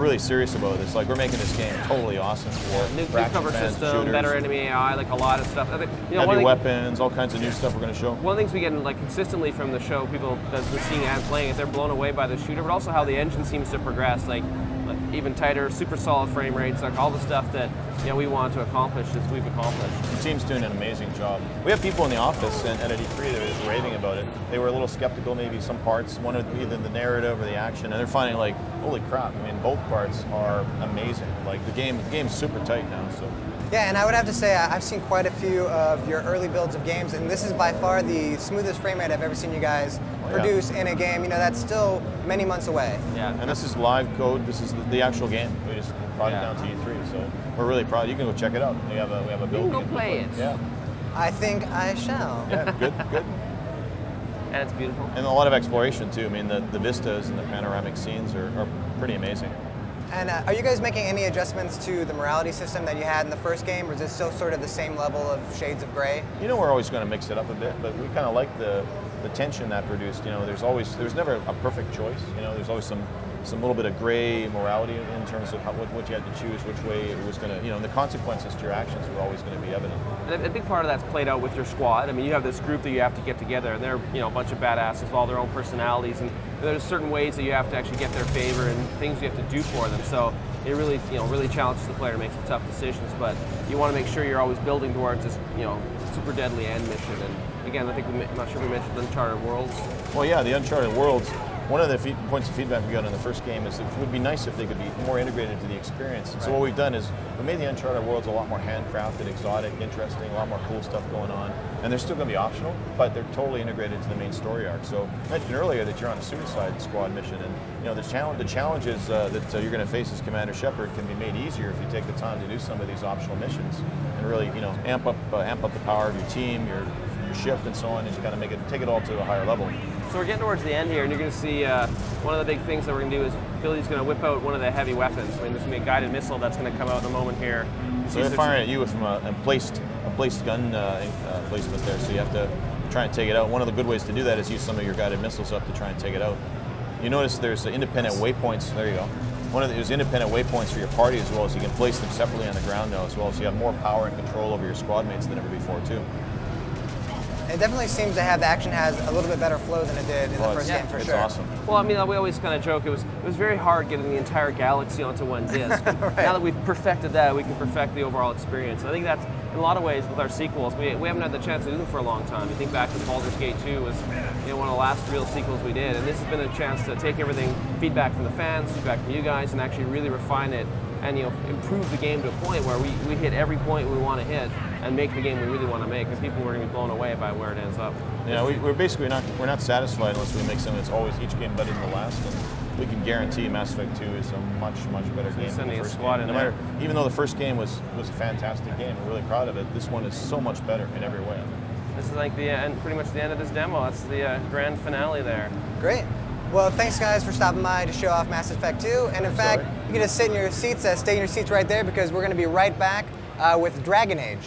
really serious about this. Like, we're making this game totally awesome for new cover system, shooters, better enemy AI, like a lot of stuff. I think, heavy weapons, all kinds of new stuff we're going to show. One of the things we get like consistently from the show, people that we're seeing and playing it, they're blown away by the shooter, but also how the engine seems to progress. Like even tighter, super solid frame rates, like all the stuff that we want to accomplish is we've accomplished. The team's doing an amazing job. We have people in the office and at E3 that are just raving about it. They were a little skeptical, maybe some parts, one of either the narrative or the action, and they're finding like, holy crap! I mean, both parts are amazing. Like the game's super tight now. So. Yeah, and I would have to say I've seen quite a few of your early builds of games, and this is by far the smoothest frame rate I've ever seen you guys produce in a game. That's still many months away. Yeah, and this is live code. This is the actual game. We just brought it down to E3, so we're really proud. You can go check it out. We have a build. You can go play it. Yeah. I think I shall. Yeah, good. And it's beautiful. And a lot of exploration too. I mean, the vistas and the panoramic scenes are pretty amazing. And are you guys making any adjustments to the morality system that you had in the first game, or is it still sort of the same level of shades of gray? We're always going to mix it up a bit, but we kind of like the tension that produced. There's never a perfect choice. There's always some little bit of gray morality in terms of what you had to choose, which way it was going to, the consequences to your actions were always going to be evident. And a big part of that's played out with your squad. I mean, you have this group that you have to get together, and they're a bunch of badasses with all their own personalities, and there's certain ways that you have to actually get their favor and things you have to do for them. So it really, really challenges the player to make some tough decisions. But you want to make sure you're always building towards this, super deadly end mission. And again, I think I'm not sure we mentioned Uncharted Worlds. Well, yeah, the Uncharted Worlds. One of the points of feedback we got in the first game is it would be nice if they could be more integrated into the experience. And so what we've done is we made the Uncharted worlds a lot more handcrafted, exotic, interesting, a lot more cool stuff going on. And they're still going to be optional, but they're totally integrated into the main story arc. So I mentioned earlier that you're on a Suicide Squad mission, and the challenges that you're going to face as Commander Shepard can be made easier if you take the time to do some of these optional missions and really amp up the power of your team, your ship, and so on, and just kind of take it all to a higher level. So we're getting towards the end here, and you're going to see one of the big things that we're going to do is Billy's going to whip out one of the heavy weapons. I mean, there's going to be a guided missile that's going to come out in a moment here. So they're firing at you from a placed gun placement there, so you have to try and take it out. One of the good ways to do that is use some of your guided missiles up to try and take it out. You notice there's independent waypoints. There you go. There's independent waypoints for your party as well, as you can place them separately on the ground now as well, so you have more power and control over your squad mates than ever before too. It definitely seems to have the action has a little bit better flow than it did in the first game, for sure. It's awesome. Well, I mean, we always kind of joke it was very hard getting the entire galaxy onto one disc. Right. Now that we've perfected that, we can perfect the overall experience. I think that's in a lot of ways with our sequels. We haven't had the chance to do them for a long time. You think back to Baldur's Gate 2 was one of the last real sequels we did, and this has been a chance to take everything, feedback from the fans, feedback from you guys, and actually really refine it and improve the game to a point where we hit every point we want to hit and make the game we really want to make, and people are going to be blown away by where it ends up. Yeah, we're basically we're not satisfied unless we make something that's always each game better than the last, and we can guarantee Mass Effect 2 is a much better game than the first game. No matter, even though the first game was a fantastic game, we're really proud of it. This one is so much better in every way. This is like the end, pretty much the end of this demo. That's the grand finale there. Great. Well, thanks guys for stopping by to show off Mass Effect 2. And in fact, you can just sit in your seats, stay in your seats right there, because we're going to be right back with Dragon Age.